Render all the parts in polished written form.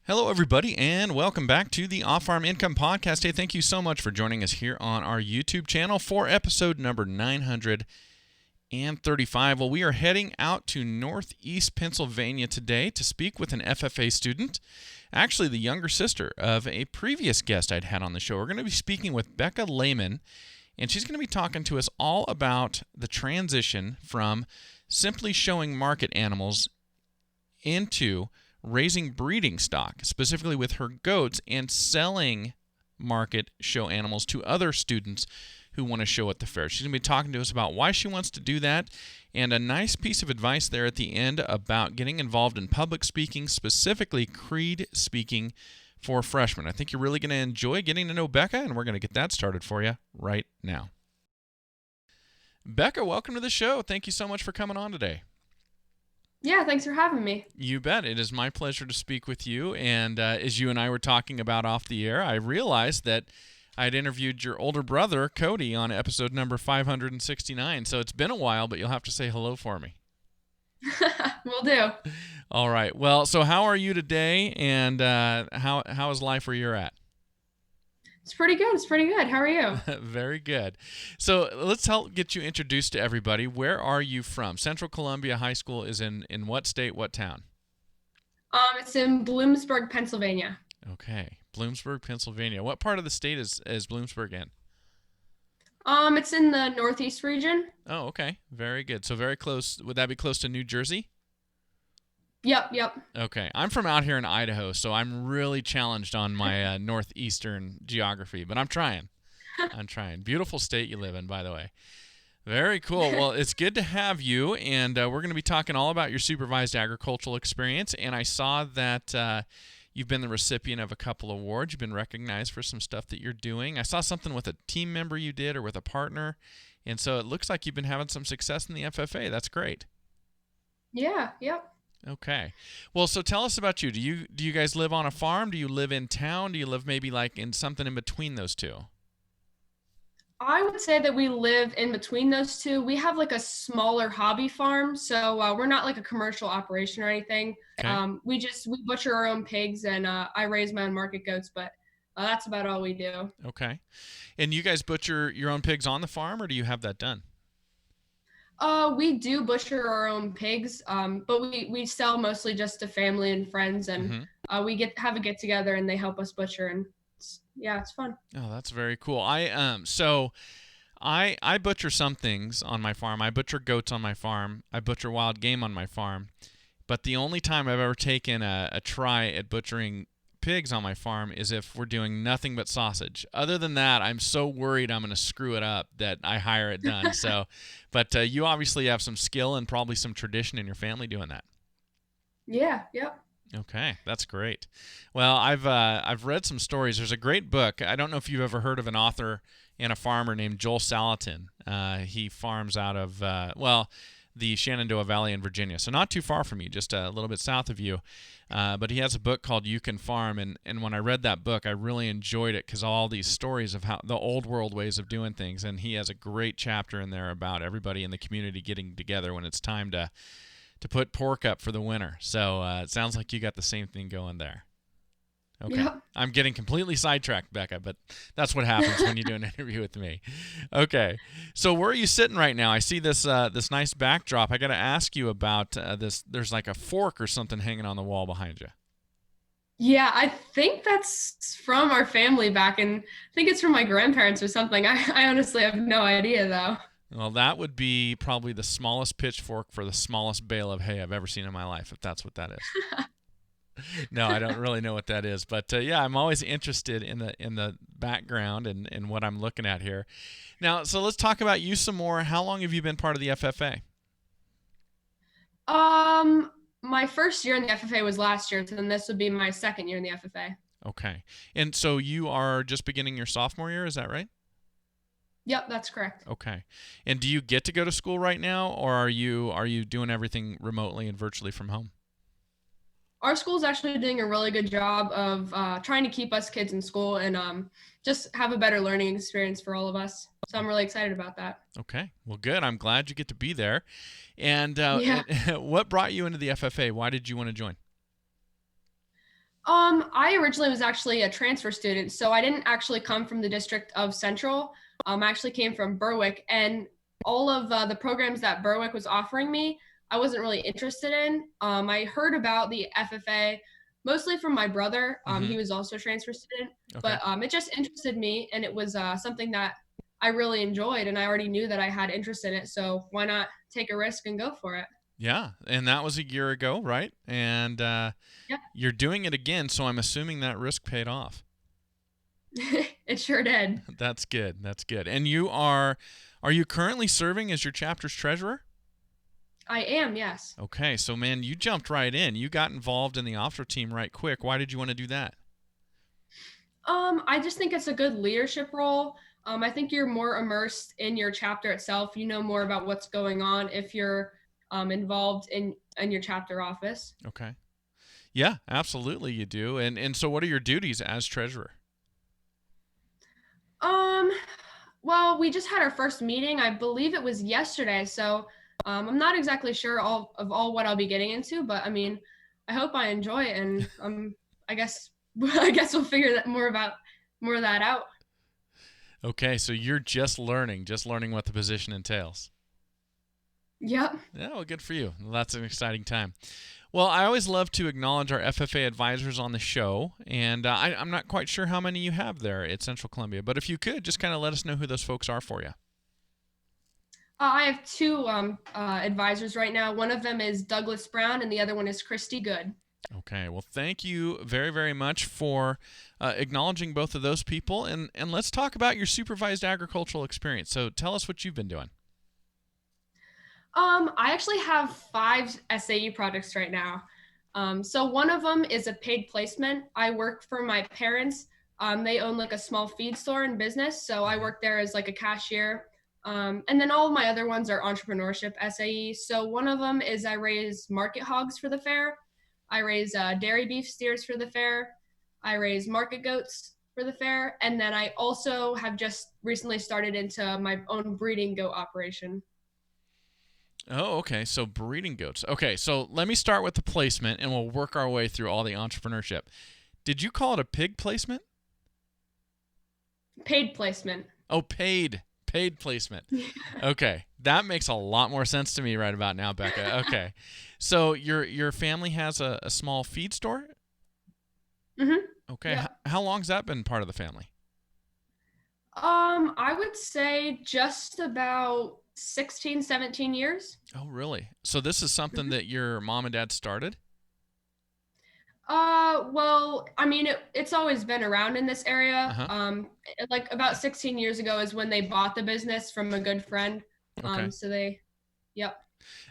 Hello, everybody, and welcome back to the Off-Farm Income Podcast. Hey, thank you so much for joining us here on our YouTube channel for episode number 935. Well, we are heading out to Northeast Pennsylvania today to speak with an FFA student, actually the younger sister of a previous guest I'd had on the show. We're going to be speaking with Becca Lehman, and she's going to be talking to us all about the transition from simply showing market animals into raising breeding stock, specifically with her goats, and selling market show animals to other students who want to show at the fair. She's going to be talking to us about why she wants to do that, and a nice piece of advice there at the end about getting involved in public speaking, specifically creed speaking for freshmen. I think you're really going to enjoy getting to know Becca, and we're going to get that started for you right now. Becca, welcome to the show. Thank you so much for coming on today. Yeah, thanks for having me. You bet. It is my pleasure to speak with you. And as you and I were talking about off the air, I realized that I'd interviewed your older brother, Cody, on episode number 569. So it's been a while, but you'll have to say hello for me. Will do. All right. Well, so how are you today, and how is life where you're at? It's pretty good. It's pretty good. How are you? Very good. So let's help get you introduced to everybody. Where are you from? Central Columbia High School is in what state, what town? It's in Bloomsburg, Pennsylvania. Okay. Bloomsburg, Pennsylvania. What part of the state is Bloomsburg in? It's in the Northeast region. Oh, okay. Very good. So very close. Would that be close to New Jersey? Yep. Okay. I'm from out here in Idaho, so I'm really challenged on my northeastern geography, but I'm trying. Beautiful state you live in, by the way. Very cool. Well, it's good to have you, and we're going to be talking all about your supervised agricultural experience, and I saw that you've been the recipient of a couple awards. You've been recognized for some stuff that you're doing. I saw something with a team member you did or with a partner, and so it looks like you've been having some success in the FFA. That's great. Yeah, yep. Okay. Well, so tell us about you. Do you guys live on a farm? Do you live in town? Do you live maybe like in something in between those two? I would say that we live in between those two. We have like a smaller hobby farm, so we're not like a commercial operation or anything. Okay. We butcher our own pigs, and I raise my own market goats, but that's about all we do. Okay. And you guys butcher your own pigs on the farm, or do you have that done? We do butcher our own pigs, but we sell mostly just to family and friends, and we have a get together, and they help us butcher, and it's fun. Oh, that's very cool. I butcher some things on my farm. I butcher goats on my farm. I butcher wild game on my farm. But the only time I've ever taken a try at butchering pigs on my farm is if we're doing nothing but sausage. Other than that, I'm so worried I'm going to screw it up that I hire it done. So, but you obviously have some skill and probably some tradition in your family doing that. Yeah, yep. Okay, that's great. Well, I've read some stories. There's a great book. I don't know if you've ever heard of an author and a farmer named Joel Salatin. He farms out of the Shenandoah Valley in Virginia, so not too far from you, just a little bit south of you. But he has a book called You Can Farm, and when I read that book, I really enjoyed it because all these stories of how the old world ways of doing things, and he has a great chapter in there about everybody in the community getting together when it's time to put pork up for the winter. So it sounds like you got the same thing going there. Okay. Yep. I'm getting completely sidetracked, Becca, but that's what happens when you do an interview with me. Okay. So where are you sitting right now? I see this this nice backdrop. I got to ask you about this. There's like a fork or something hanging on the wall behind you. Yeah, I think that's from our family back, and I think it's from my grandparents or something. I honestly have no idea, though. Well, that would be probably the smallest pitchfork for the smallest bale of hay I've ever seen in my life, if that's what that is. No, I don't really know what that is, but yeah, I'm always interested in the background and what I'm looking at here. Now, so let's talk about you some more. How long have you been part of the FFA? My first year in the FFA was last year, so then this would be my second year in the FFA. Okay, and so you are just beginning your sophomore year, is that right? Yep, that's correct. Okay, and do you get to go to school right now, or are you doing everything remotely and virtually from home? Our school is actually doing a really good job of trying to keep us kids in school and just have a better learning experience for all of us. So I'm really excited about that. Okay, well, good. I'm glad you get to be there. And Yeah. what brought you into the FFA? Why did you want to join? I originally was actually a transfer student, so I didn't actually come from the district of Central. I actually came from Berwick, and all of the programs that Berwick was offering me, I wasn't really interested in. I heard about the FFA mostly from my brother. Mm-hmm. He was also a transfer student, Okay. but it just interested me, and it was something that I really enjoyed, and I already knew that I had interest in it. So why not take a risk and go for it? Yeah, and that was a year ago, right? And Yep, you're doing it again, so I'm assuming that risk paid off. it sure did. That's good. That's good. And are you currently serving as your chapter's treasurer? I am, yes. Okay, so man, you jumped right in. You got involved in the offshore team right quick. Why did you want to do that? I just think it's a good leadership role. I think you're more immersed in your chapter itself. You know more about what's going on if you're involved in your chapter office. Okay. Yeah, absolutely you do. And so what are your duties as treasurer? Um, well, we just had our first meeting. I believe it was yesterday, so I'm not exactly sure all what I'll be getting into, but I mean, I hope I enjoy it, and I guess I guess we'll figure that more of that out. Okay, so you're just learning what the position entails. Yep. Yeah, well, good for you. Well, that's an exciting time. Well, I always love to acknowledge our FFA advisors on the show, and I'm not quite sure how many you have there at Central Columbia, but if you could, just kind of let us know who those folks are for you. I have two advisors right now. One of them is Douglas Brown, and the other one is Christy Good. Okay, well, thank you very, very much for acknowledging both of those people, and let's talk about your supervised agricultural experience. So tell us what you've been doing. I actually have 5 SAE projects right now. So one of them is a paid placement. I work for my parents. They own like a small feed store and business, so I work there as like a cashier. And then all of my other ones are entrepreneurship SAE. So one of them is I raise market hogs for the fair. I raise dairy beef steers for the fair. I raise market goats for the fair. And then I also have just recently started into my own breeding goat operation. Oh, okay. So breeding goats. Okay, so let me start with the placement, and we'll work our way through all the entrepreneurship. Did you call it a pig placement? Paid placement. Oh, paid placement. Okay, that makes a lot more sense to me right about now, Becca. Okay, so your family has a small feed store. Mm-hmm. Okay, Yeah. how long's that been part of the family? I would say just about 16, 17 years. Oh, really? So this is something Mhm. that your mom and dad started? Well, I mean, it's always been around in this Uh area. huh. Like about 16 years ago is when they bought the business from a good friend. Okay. So they, yep.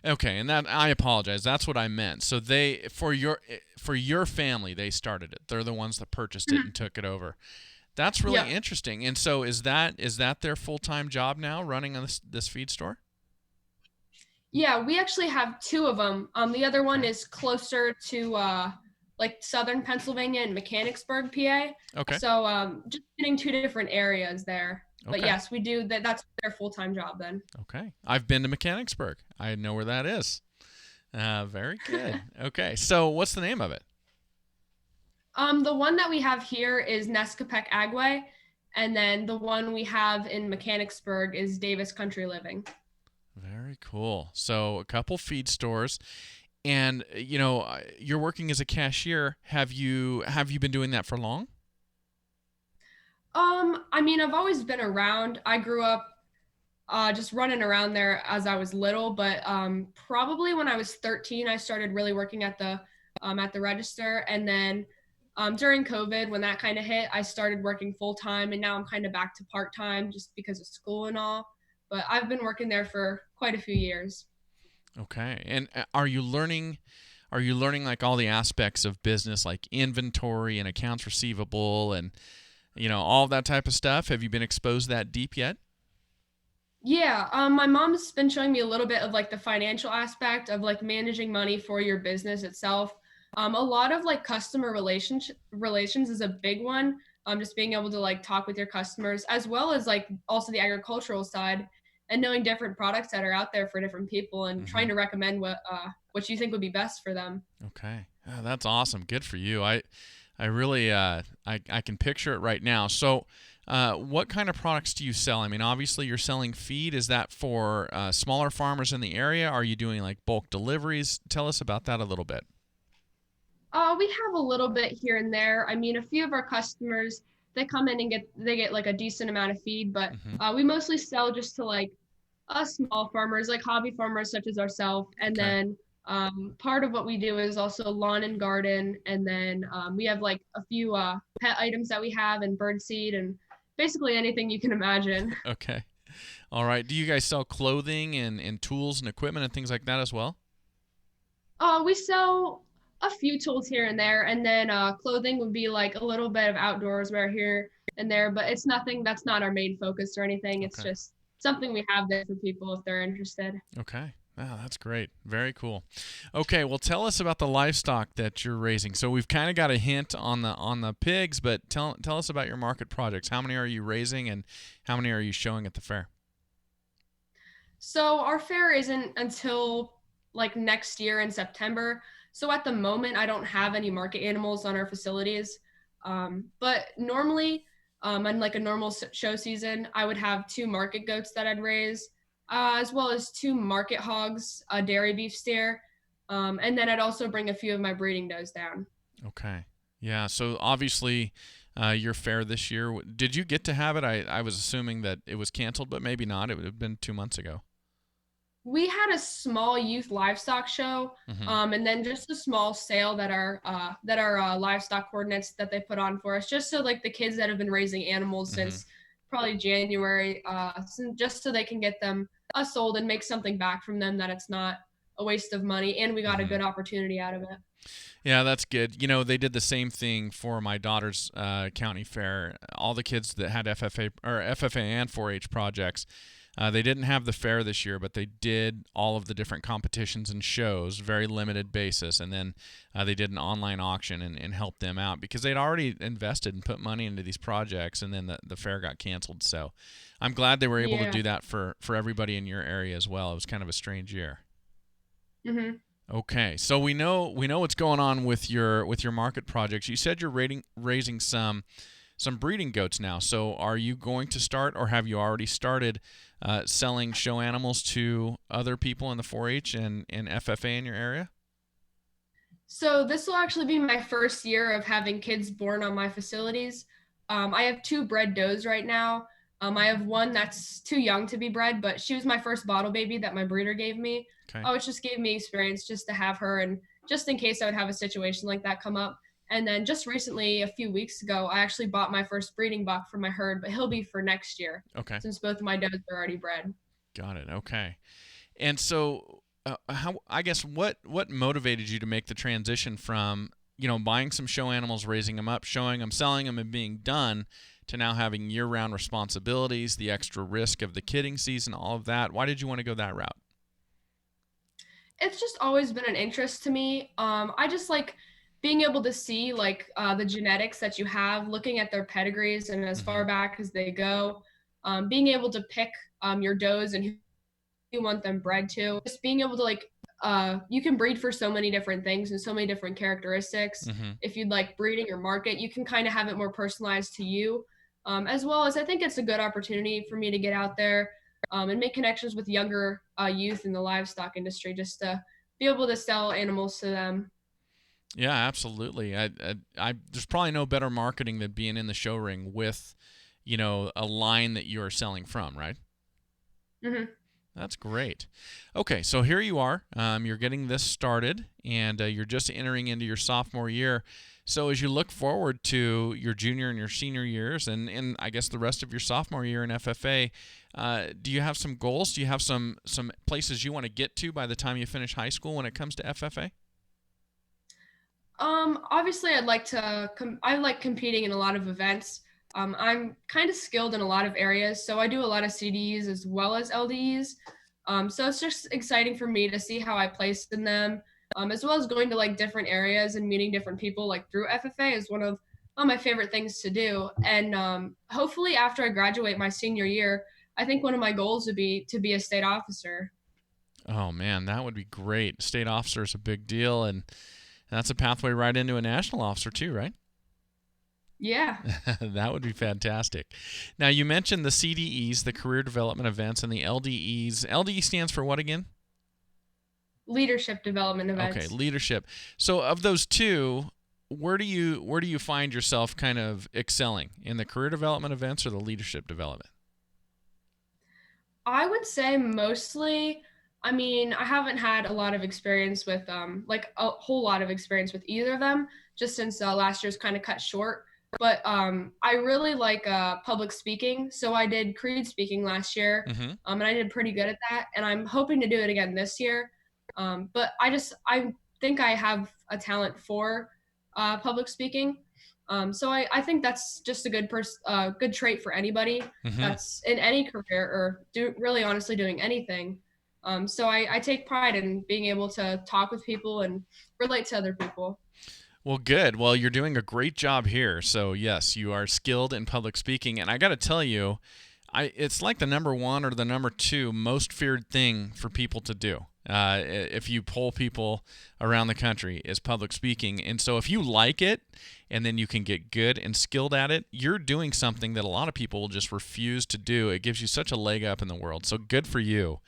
Okay, and that I apologize. That's what I meant. So they for your family they started it. They're the ones that purchased it Mhm. and took it over. That's really Yep. interesting. And so is that their full-time job now running on this feed store? Yeah, we actually have two of them. The other one Okay. is closer to like southern Pennsylvania and Mechanicsburg, PA. Okay. So just getting two different areas there. But Okay. yes, we do that. That's their full time job then. Okay. I've been to Mechanicsburg. I know where that is. Very good. Okay. So what's the name of it? The one that we have here is Nescapec Agway, and then the one we have in Mechanicsburg is Davis Country Living. Very cool. So a couple feed stores, and you're working as a cashier. Have you been doing that for long? I mean, I've always been around. I grew up just running around there as I was little, but probably when I was 13, I started really working at the register, and then during COVID, when that kind of hit, I started working full time, and now I'm kind of back to part time just because of school and all. But I've been working there for quite a few years. Okay. And are you learning like all the aspects of business like inventory and accounts receivable and all that type of stuff? Have you been exposed that deep yet? Yeah, my mom's been showing me a little bit of like the financial aspect of like managing money for your business itself. A lot of like customer relations is a big one. Just being able to like talk with your customers as well as like also the agricultural side and knowing different products that are out there for different people and trying Mhm. to recommend what you think would be best for them. Okay. Oh, that's awesome. Good for you. I really, I can picture it right now. So, what kind of products do you sell? I mean, obviously you're selling feed. Is that for smaller farmers in the area? Are you doing like bulk deliveries? Tell us about that a little bit. We have a little bit here and there. I mean, a few of our customers, they come in and get like a decent amount of feed, but Hmm. we mostly sell just to like small farmers, like hobby farmers such as ourselves. And Okay. then part of what we do is also lawn and garden. And then we have like a few pet items that we have and bird seed and basically anything you can imagine. Okay. All right. Do you guys sell clothing and tools and equipment and things like that as well? We sell a few tools here and there, and then clothing would be like a little bit of outdoors wear here and there, but it's nothing that's not our main focus or anything. It's Okay. just something we have there for people if they're interested. Okay. Wow, that's great. Very cool. Okay, well, tell us about the livestock that you're raising. So we've kind of got a hint on the pigs, but tell us about your market projects. How many are you raising, and how many are you showing at the fair? So our fair isn't until like next year in September. So at the moment, I don't have any market animals on our facilities. But normally, on like a normal show season, I would have two market goats that I'd raise, as well as two market hogs, a dairy beef steer, and then I'd also bring a few of my breeding does down. Okay. Yeah. So obviously, your fair this year. Did you get to have it? I was assuming that it was canceled, but maybe not. It would have been 2 months ago. We had a small youth livestock show, Hmm. and then just a small sale that our livestock coordinates that they put on for us, just so like the kids that have been raising animals Hmm. since probably January, just so they can get them sold and make something back from them that it's not a waste of money, and we got a Hmm. good opportunity out of it. Yeah, that's good. You know, they did the same thing for my daughter's county fair. All the kids that had FFA or FFA and 4-H projects, they didn't have the fair this year, but they did all of the different competitions and shows, very limited basis, and then they did an online auction and helped them out because they'd already invested and put money into these projects, and then the fair got canceled. So I'm glad they were able to Yeah. do that for everybody in your area as well. It was kind of a strange year. Hmm. Okay, so we know what's going on with your market projects. You said you're raising some breeding goats now. So are you going to start, or have you already started selling show animals to other people in the 4-H and FFA in your area? So this will actually be my first year of having kids born on my facilities. I have two bred does right now. I have one that's too young to be bred, but she was my first bottle baby that my breeder gave me. Okay. Oh, it just gave me experience just to have her, and just in case I would have a situation like that come up. And then just recently, a few weeks ago, I actually bought my first breeding buck for my herd, but he'll be for next year Okay. since both of my does are already bred. Got it. Okay. And so, how I guess what motivated you to make the transition from buying some show animals, raising them up, showing them, selling them, and being done, to now having year-round responsibilities, the extra risk of the kidding season, all of that? Why did you want to go that route? It's just always been an interest to me. I just like being able to see like the genetics that you have, looking at their pedigrees and as Hmm. far back as they go, being able to pick your does and who you want them bred to. Just being able to like you can breed for so many different things and so many different characteristics. Hmm. If you'd like breeding or market, you can kind of have it more personalized to you. As well as I think it's a good opportunity for me to get out there and make connections with younger youth in the livestock industry, just to be able to sell animals to them. Yeah, absolutely. There's probably no better marketing than being in the show ring with, a line that you're selling from, right? Hmm. That's great. Okay, so here you are. You're getting this started, and you're just entering into your sophomore year. So as you look forward to your junior and your senior years, and I guess the rest of your sophomore year in FFA, do you have some goals? Do you have some places you want to get to by the time you finish high school when it comes to FFA? Obviously, I'd like to. I like competing in a lot of events. I'm kind of skilled in a lot of areas, so I do a lot of CDs as well as LDEs. So it's just exciting for me to see how I place in them, as well as going to like different areas and meeting different people like through FFA is one of my favorite things to do. And hopefully, after I graduate my senior year, I think one of my goals would be to be a state officer. Oh man, that would be great. State officer is a big deal, and that's a pathway right into a national officer too, right? Yeah. That would be fantastic. Now, you mentioned the CDEs, the career development events, and the LDEs. LDE stands for what again? Leadership development Okay, events. leadership. So of those two, where do you find yourself kind of excelling in the career development events or the leadership development? I would say mostly, I mean, I haven't had a lot of experience with, like a whole lot of experience with either of them, just since last year's kind of cut short. But I really like public speaking. So I did Creed speaking last year, Mm-hmm. and I did pretty good at that. And I'm hoping to do it again this year. But I think I have a talent for public speaking. So I think that's just a good trait for anybody Mm-hmm. that's in any career or really honestly doing anything. So I take pride in being able to talk with people and relate to other people. Well, good. Well, you're doing a great job here. So, yes, you are skilled in public speaking. And I got to tell you, it's like the number one or the number two most feared thing for people to do. If you poll people around the country, is public speaking. And so, if you like it and then you can get good and skilled at it, you're doing something that a lot of people will just refuse to do. It gives you such a leg up in the world. So, good for you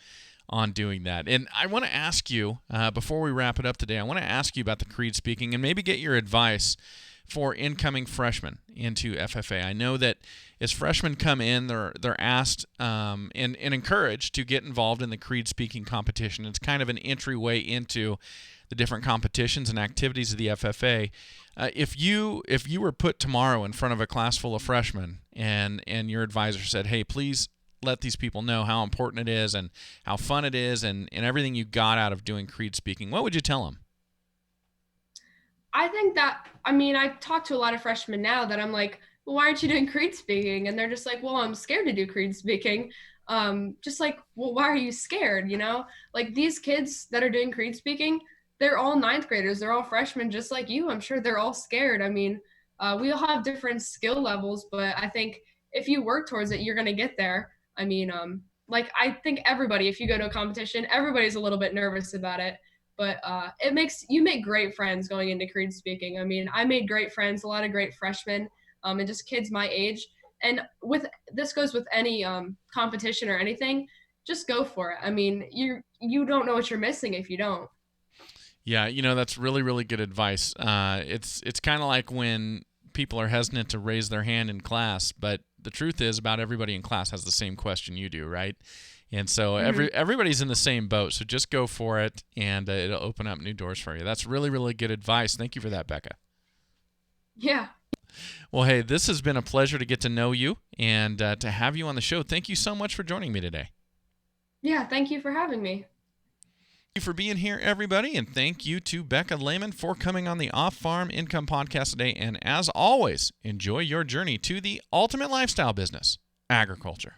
on doing that. And I want to ask you, before we wrap it up today, I want to ask you about the Creed speaking and maybe get your advice for incoming freshmen into FFA. I know that as freshmen come in, they're asked and encouraged to get involved in the Creed speaking competition. It's kind of an entryway into the different competitions and activities of the FFA. If you were put tomorrow in front of a class full of freshmen and your advisor said, "Hey, please let these people know how important it is and how fun it is and everything you got out of doing Creed speaking," what would you tell them? I think that, I mean, I talk to a lot of freshmen now that I'm like, well, why aren't you doing Creed speaking? And they're just like, well, I'm scared to do Creed speaking. Just like, well, why are you scared? Like these kids that are doing Creed speaking, they're all ninth graders. They're all freshmen, just like you. I'm sure they're all scared. I mean, we all have different skill levels, but I think if you work towards it, you're going to get there. I mean, like I think everybody, if you go to a competition, everybody's a little bit nervous about it, but you make great friends going into Creed speaking. I mean, I made great friends, a lot of great freshmen, and just kids my age. And with this goes with any competition or anything, just go for it. I mean, you don't know what you're missing if you don't. Yeah, that's really, really good advice. It's kind of like when people are hesitant to raise their hand in class, but the truth is about everybody in class has the same question you do, right? And so everybody's in the same boat. So just go for it, and it'll open up new doors for you. That's really, really good advice. Thank you for that, Becca. Yeah. Well, hey, this has been a pleasure to get to know you and to have you on the show. Thank you so much for joining me today. Yeah. Thank you for having me. Thank you for being here, everybody, and thank you to Becca Lehman for coming on the Off Farm Income Podcast today. And as always, enjoy your journey to the ultimate lifestyle business, agriculture.